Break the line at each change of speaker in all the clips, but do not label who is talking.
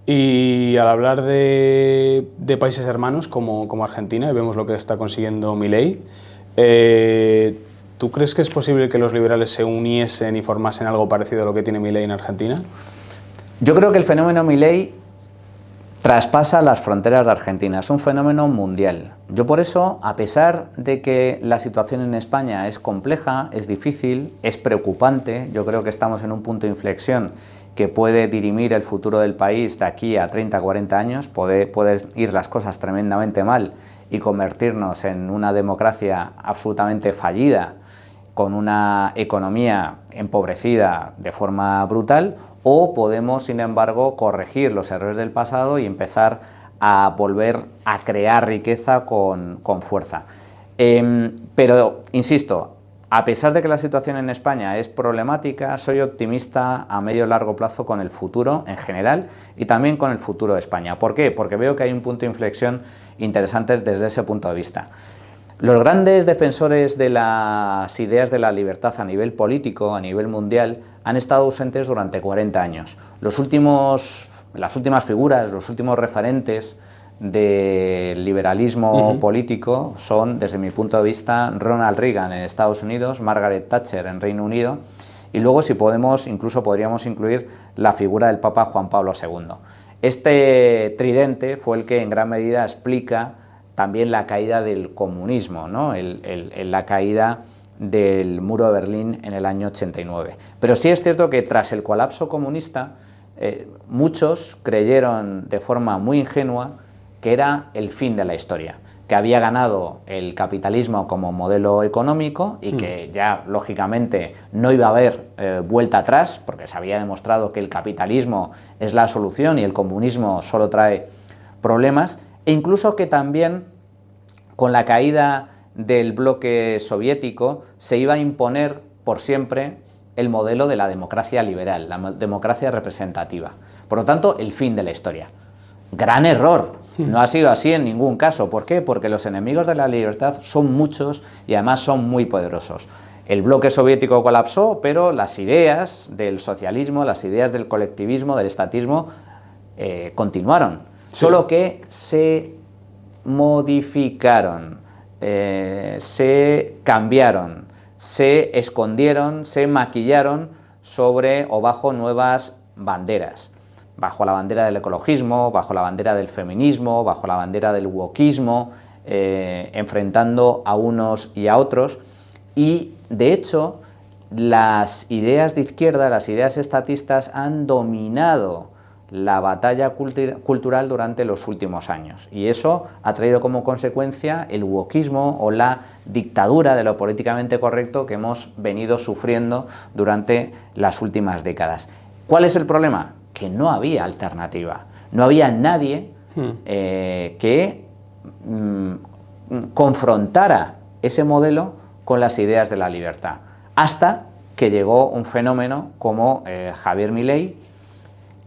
Y al hablar de países hermanos como Argentina, y vemos lo que está consiguiendo Milei, ¿tú crees que es posible que los liberales se uniesen y formasen algo parecido a lo que tiene Milei en Argentina?
Yo creo que el fenómeno Milei traspasa las fronteras de Argentina, es un fenómeno mundial. Yo por eso, a pesar de que la situación en España es compleja, es difícil, es preocupante, yo creo que estamos en un punto de inflexión que puede dirimir el futuro del país de aquí a 30, 40 años, pueden ir las cosas tremendamente mal y convertirnos en una democracia absolutamente fallida, con una economía empobrecida de forma brutal, o podemos, sin embargo, corregir los errores del pasado y empezar a volver a crear riqueza con fuerza. Pero, insisto, a pesar de que la situación en España es problemática, soy optimista a medio y largo plazo con el futuro en general y también con el futuro de España. ¿Por qué? Porque veo que hay un punto de inflexión interesante desde ese punto de vista. Los grandes defensores de las ideas de la libertad a nivel político, a nivel mundial, han estado ausentes durante 40 años. Las últimas figuras, los últimos referentes del liberalismo político son, desde mi punto de vista, Ronald Reagan en Estados Unidos, Margaret Thatcher en Reino Unido, y luego, si podemos, incluso podríamos incluir la figura del Papa Juan Pablo II. Este tridente fue el que en gran medida explica también la caída del comunismo, ¿no? La caída del muro de Berlín en el año 89. Pero sí es cierto que tras el colapso comunista, muchos creyeron de forma muy ingenua que era el fin de la historia, que había ganado el capitalismo como modelo económico y que ya, lógicamente, no iba a haber vuelta atrás, porque se había demostrado que el capitalismo es la solución y el comunismo solo trae problemas, e incluso que también con la caída del bloque soviético se iba a imponer por siempre el modelo de la democracia liberal, la democracia representativa. Por lo tanto, el fin de la historia. Gran error, no ha sido así en ningún caso. ¿Por qué? Porque los enemigos de la libertad son muchos y además son muy poderosos. El bloque soviético colapsó, pero las ideas del socialismo, las ideas del colectivismo, del estatismo, continuaron. Sí. Solo que se modificaron, se cambiaron, se escondieron, se maquillaron sobre o bajo nuevas banderas. Bajo la bandera del ecologismo, bajo la bandera del feminismo, bajo la bandera del wokismo, enfrentando a unos y a otros. Y, de hecho, las ideas de izquierda, las ideas estatistas han dominado la batalla cultural durante los últimos años, y eso ha traído como consecuencia el wokismo o la dictadura de lo políticamente correcto que hemos venido sufriendo durante las últimas décadas. ¿Cuál es el problema? Que no había alternativa, no había nadie que confrontara ese modelo con las ideas de la libertad, hasta que llegó un fenómeno como Javier Milei,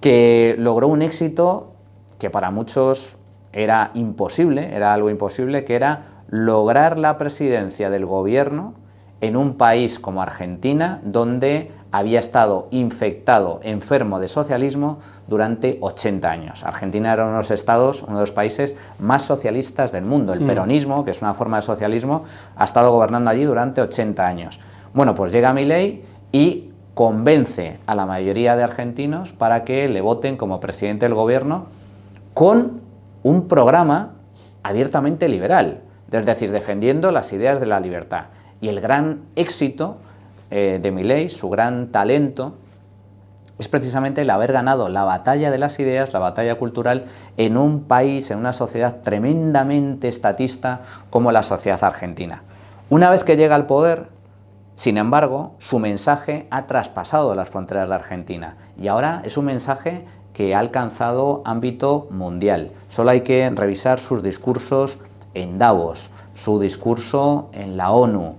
que logró un éxito que para muchos era imposible, era algo imposible, que era lograr la presidencia del gobierno en un país como Argentina, donde había estado infectado, enfermo de socialismo durante 80 años. Argentina era uno de los estados, uno de los países más socialistas del mundo. El peronismo, que es una forma de socialismo, ha estado gobernando allí durante 80 años. Bueno, pues llega Milei y convence a la mayoría de argentinos para que le voten como presidente del gobierno con un programa abiertamente liberal, es decir, defendiendo las ideas de la libertad. Y el gran éxito de Milei, su gran talento, es precisamente el haber ganado la batalla de las ideas, la batalla cultural, en un país, en una sociedad tremendamente estatista como la sociedad argentina. Una vez que llega al poder, sin embargo, su mensaje ha traspasado las fronteras de Argentina y ahora es un mensaje que ha alcanzado ámbito mundial. Solo hay que revisar sus discursos en Davos, su discurso en la ONU,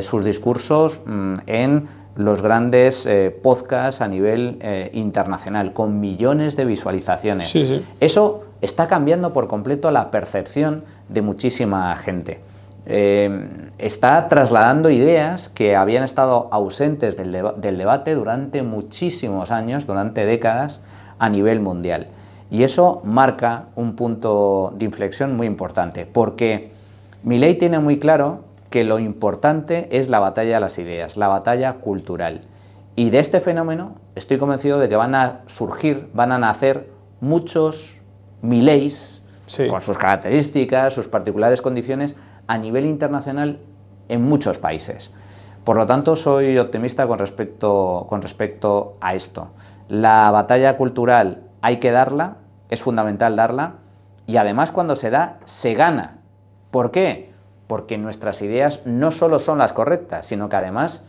sus discursos en los grandes podcasts a nivel internacional, con millones de visualizaciones. Sí, sí. Eso está cambiando por completo la percepción de muchísima gente. Está trasladando ideas que habían estado ausentes del debate durante muchísimos años, durante décadas, a nivel mundial. Y eso marca un punto de inflexión muy importante, porque Milei tiene muy claro que lo importante es la batalla de las ideas, la batalla cultural. Y de este fenómeno estoy convencido de que van a surgir, van a nacer muchos Mileis, sí, con sus características, sus particulares condiciones, a nivel internacional en muchos países. Por lo tanto, soy optimista con respecto a esto. La batalla cultural hay que darla, es fundamental darla, y además cuando se da, se gana. ¿Por qué? Porque nuestras ideas no solo son las correctas, sino que además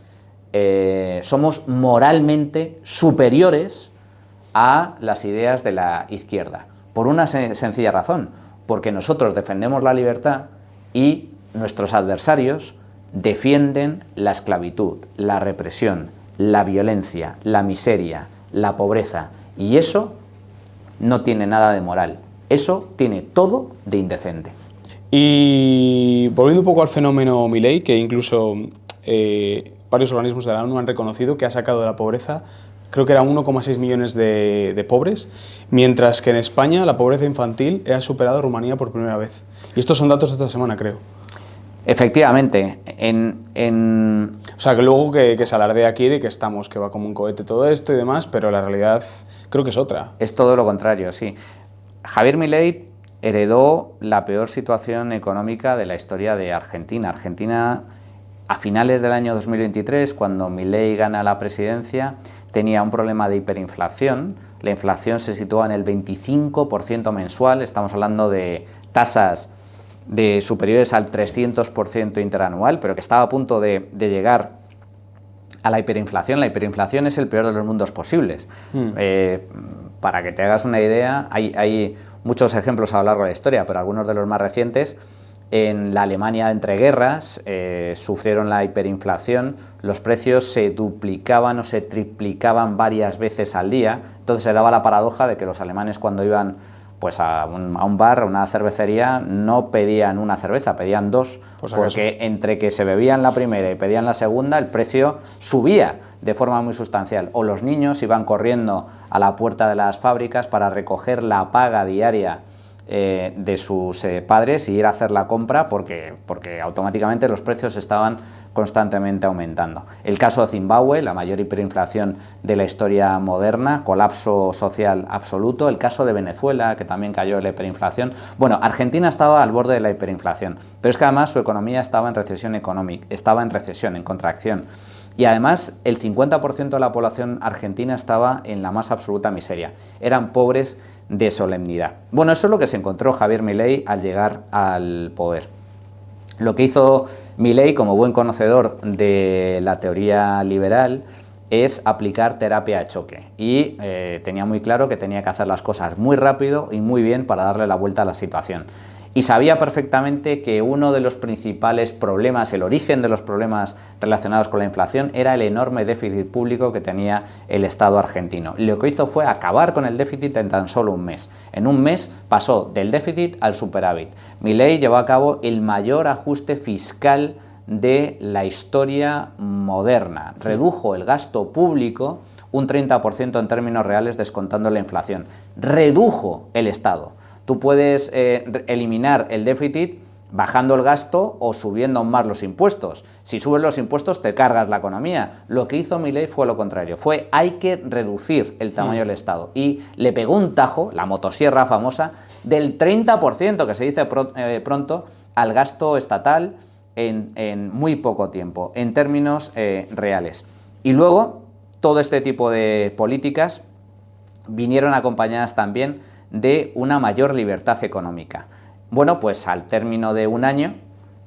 somos moralmente superiores a las ideas de la izquierda. Por una sencilla razón, porque nosotros defendemos la libertad y nuestros adversarios defienden la esclavitud, la represión, la violencia, la miseria, la pobreza. Y eso no tiene nada de moral, eso tiene todo de indecente.
Y volviendo un poco al fenómeno Milei, que incluso varios organismos de la ONU han reconocido que ha sacado de la pobreza, creo que eran 1,6 millones de pobres, mientras que en España la pobreza infantil ha superado a Rumanía por primera vez. Y estos son datos de esta semana, creo.
Efectivamente.
O sea, que luego que se alardea aquí de que que va como un cohete todo esto y demás, pero la realidad creo que es otra.
Es todo lo contrario, sí. Javier Milei heredó la peor situación económica de la historia de Argentina. Argentina, a finales del año 2023, cuando Milei gana la presidencia, tenía un problema de hiperinflación. La inflación se situaba en el 25% mensual, estamos hablando de tasas superiores al 300% interanual, pero que estaba a punto de llegar a la hiperinflación. La hiperinflación es el peor de los mundos posibles. Para que te hagas una idea, hay muchos ejemplos a lo largo de la historia, pero algunos de los más recientes. En la Alemania entre guerras sufrieron la hiperinflación, los precios se duplicaban o se triplicaban varias veces al día, entonces se daba la paradoja de que los alemanes cuando iban pues a un bar, a una cervecería, no pedían una cerveza, pedían dos, porque entre que se bebían la primera y pedían la segunda, el precio subía de forma muy sustancial. O los niños iban corriendo a la puerta de las fábricas para recoger la paga diaria de sus padres y ir a hacer la compra porque automáticamente los precios estaban constantemente aumentando. El caso de Zimbabue, la mayor hiperinflación de la historia moderna, colapso social absoluto. El caso de Venezuela, que también cayó en la hiperinflación. Bueno, Argentina estaba al borde de la hiperinflación, pero es que además su economía estaba en recesión económica, estaba en recesión, en contracción. Y además el 50% de la población argentina estaba en la más absoluta miseria. Eran pobres de solemnidad. Bueno, eso es lo que se encontró Javier Milei al llegar al poder. Lo que hizo Milei, como buen conocedor de la teoría liberal, es aplicar terapia de choque. Y tenía muy claro que tenía que hacer las cosas muy rápido y muy bien para darle la vuelta a la situación. Y sabía perfectamente que uno de los principales problemas, el origen de los problemas relacionados con la inflación, era el enorme déficit público que tenía el Estado argentino. Lo que hizo fue acabar con el déficit en tan solo un mes. En un mes pasó del déficit al superávit. Milei llevó a cabo el mayor ajuste fiscal de la historia moderna. Redujo el gasto público un 30% en términos reales, descontando la inflación. Redujo el Estado. Tú puedes eliminar el déficit bajando el gasto o subiendo aún más los impuestos. Si subes los impuestos te cargas la economía. Lo que hizo Milei fue lo contrario. Hay que reducir el tamaño del Estado. Y le pegó un tajo, la motosierra famosa, del 30%, que se dice pronto, al gasto estatal en muy poco tiempo, en términos reales. Y luego, todo este tipo de políticas vinieron acompañadas también de una mayor libertad económica. Bueno, pues al término de un año,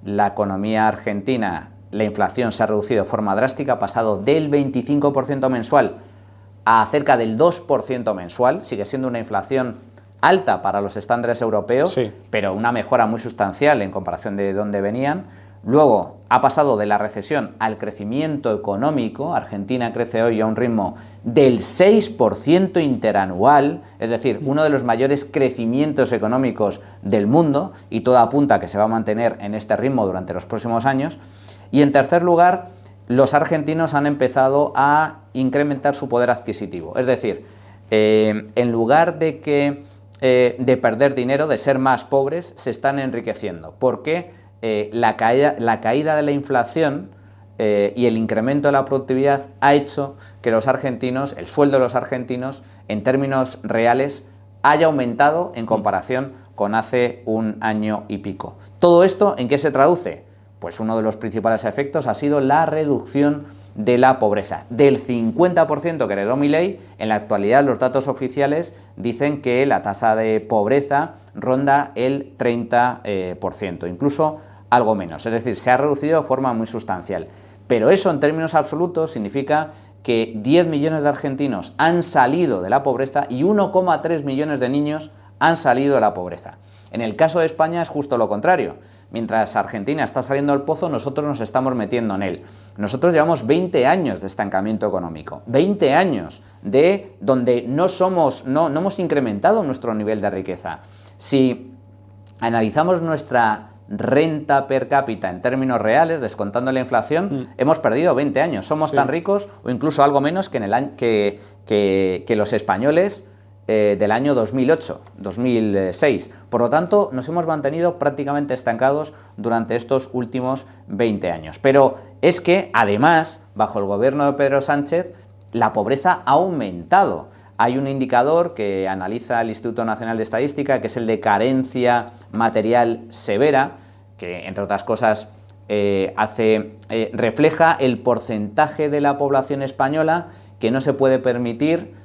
la economía argentina, la inflación se ha reducido de forma drástica, ha pasado del 25% mensual a cerca del 2% mensual. Sigue siendo una inflación alta para los estándares europeos, sí, pero una mejora muy sustancial en comparación de donde venían. Luego ha pasado de la recesión al crecimiento económico. Argentina crece hoy a un ritmo del 6% interanual, es decir, uno de los mayores crecimientos económicos del mundo, y todo apunta a que se va a mantener en este ritmo durante los próximos años. Y en tercer lugar, los argentinos han empezado a incrementar su poder adquisitivo, es decir, en lugar de que de perder dinero, de ser más pobres, se están enriqueciendo, porque la caída de la inflación y el incremento de la productividad ha hecho que los argentinos, el sueldo de los argentinos, en términos reales, haya aumentado en comparación con hace un año y pico. ¿Todo esto en qué se traduce? Pues uno de los principales efectos ha sido la reducción de la pobreza. Del 50% que heredó Milei, en la actualidad los datos oficiales dicen que la tasa de pobreza ronda el 30%, incluso algo menos. Es decir, se ha reducido de forma muy sustancial. Pero eso en términos absolutos significa que 10 millones de argentinos han salido de la pobreza y 1,3 millones de niños han salido de la pobreza. En el caso de España es justo lo contrario. Mientras Argentina está saliendo del pozo, nosotros nos estamos metiendo en él. Nosotros llevamos 20 años de estancamiento económico, 20 años de donde no hemos incrementado nuestro nivel de riqueza. Si analizamos nuestra renta per cápita en términos reales, descontando la inflación, hemos perdido 20 años. Somos tan ricos o incluso algo menos que los españoles del año 2008, 2006. Por lo tanto, nos hemos mantenido prácticamente estancados durante estos últimos 20 años. Pero es que, además, bajo el gobierno de Pedro Sánchez, la pobreza ha aumentado. Hay un indicador que analiza el Instituto Nacional de Estadística, que es el de carencia material severa, que, entre otras cosas, refleja el porcentaje de la población española que no se puede permitir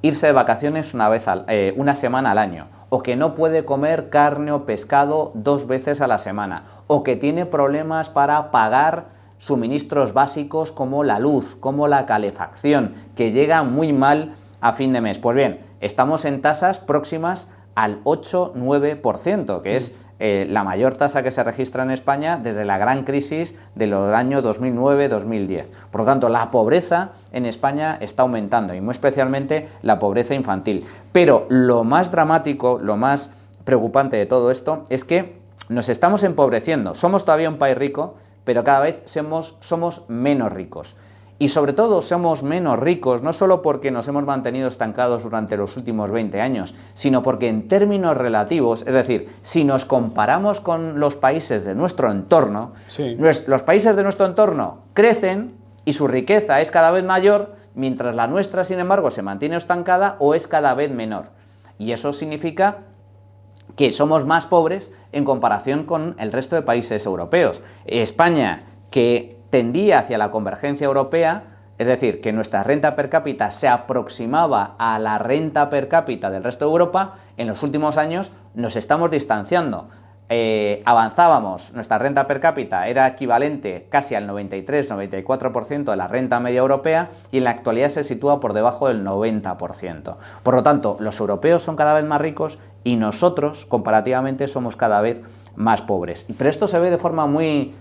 irse de vacaciones una semana al año, o que no puede comer carne o pescado 2 veces a la semana, o que tiene problemas para pagar suministros básicos como la luz, como la calefacción, que llega muy mal a fin de mes. Pues bien, estamos en tasas próximas al 8-9%, que es la mayor tasa que se registra en España desde la gran crisis de los años 2009-2010. Por lo tanto, la pobreza en España está aumentando, y muy especialmente la pobreza infantil. Pero lo más dramático, lo más preocupante de todo esto es que nos estamos empobreciendo. Somos todavía un país rico, pero cada vez somos menos ricos. Y sobre todo somos menos ricos, no solo porque nos hemos mantenido estancados durante los últimos 20 años, sino porque en términos relativos, es decir, si nos comparamos con los países de nuestro entorno, los países de nuestro entorno crecen y su riqueza es cada vez mayor, mientras la nuestra, sin embargo, se mantiene estancada o es cada vez menor. Y eso significa que somos más pobres en comparación con el resto de países europeos. España, que tendía hacia la convergencia europea, es decir, que nuestra renta per cápita se aproximaba a la renta per cápita del resto de Europa, en los últimos años nos estamos distanciando. Avanzábamos, nuestra renta per cápita era equivalente casi al 93-94% de la renta media europea, y en la actualidad se sitúa por debajo del 90%. Por lo tanto, los europeos son cada vez más ricos y nosotros, comparativamente, somos cada vez más pobres. Pero esto se ve de forma muy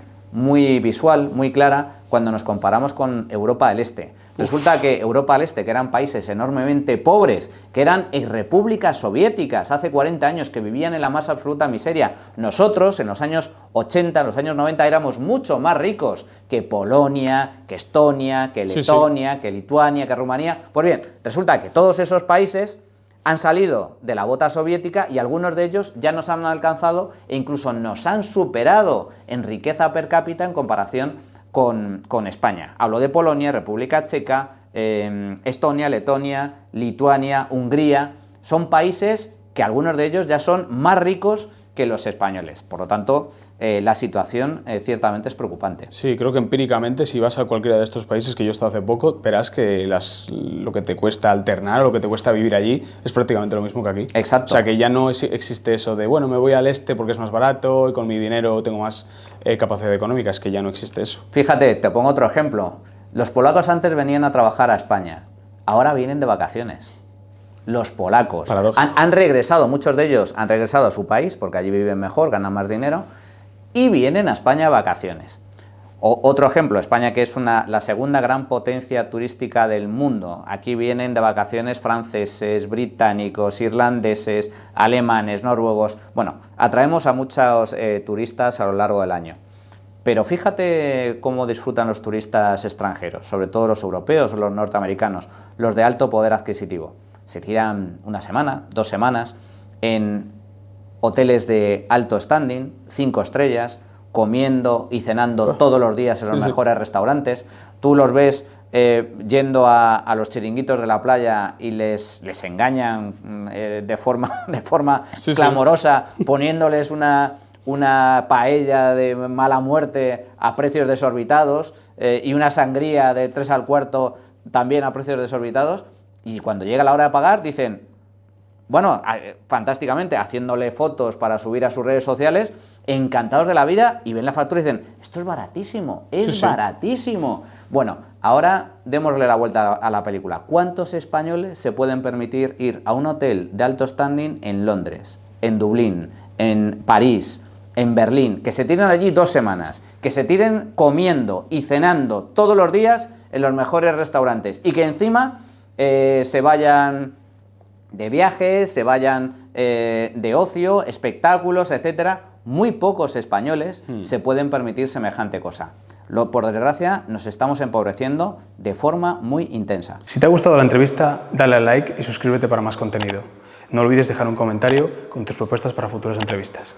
visual, muy clara, cuando nos comparamos con Europa del Este. Resulta que Europa del Este, que eran países enormemente pobres, que eran repúblicas soviéticas, hace 40 años, que vivían en la más absoluta miseria, nosotros en los años 80, en los años 90, éramos mucho más ricos que Polonia, que Estonia, que Letonia, que Lituania, que Rumanía. Pues bien, resulta que todos esos países han salido de la bota soviética y algunos de ellos ya nos han alcanzado e incluso nos han superado en riqueza per cápita en comparación con España. Hablo de Polonia, República Checa, Estonia, Letonia, Lituania, Hungría. Son países que algunos de ellos ya son más ricos que los españoles. Por lo tanto, la situación ciertamente es preocupante.
Sí, creo que empíricamente, si vas a cualquiera de estos países, que yo he estado hace poco, verás que lo que te cuesta alternar o lo que te cuesta vivir allí es prácticamente lo mismo que aquí.
Exacto.
O sea, que ya no existe eso de, bueno, me voy al este porque es más barato y con mi dinero tengo más capacidad económica. Es que ya no existe eso.
Fíjate, te pongo otro ejemplo. Los polacos antes venían a trabajar a España, ahora vienen de vacaciones. Los polacos han regresado, muchos de ellos han regresado a su país porque allí viven mejor, ganan más dinero, y vienen a España de vacaciones. Otro ejemplo, España, que es la segunda gran potencia turística del mundo. Aquí vienen de vacaciones franceses, británicos, irlandeses, alemanes, noruegos. Bueno, atraemos a muchos turistas a lo largo del año. Pero fíjate cómo disfrutan los turistas extranjeros, sobre todo los europeos o los norteamericanos, los de alto poder adquisitivo. Se tiran una semana, 2 semanas, en hoteles de alto standing, 5 estrellas, comiendo y cenando todos los días en los mejores restaurantes. Tú los ves yendo a los chiringuitos de la playa y les engañan de forma clamorosa, poniéndoles una paella de mala muerte a precios desorbitados y una sangría de 3 al cuarto también a precios desorbitados, y cuando llega la hora de pagar dicen, bueno, fantásticamente, haciéndole fotos para subir a sus redes sociales, encantados de la vida, y ven la factura y dicen, esto es baratísimo, baratísimo. Bueno, ahora démosle la vuelta a la película. ¿Cuántos españoles se pueden permitir ir a un hotel de alto standing en Londres, en Dublín, en París, en Berlín, que se tiren allí 2 semanas, que se tiren comiendo y cenando todos los días en los mejores restaurantes, y que encima se vayan de viajes, se vayan de ocio, espectáculos, etcétera? Muy pocos españoles se pueden permitir semejante cosa. Por desgracia, nos estamos empobreciendo de forma muy intensa.
Si te ha gustado la entrevista, dale al like y suscríbete para más contenido. No olvides dejar un comentario con tus propuestas para futuras entrevistas.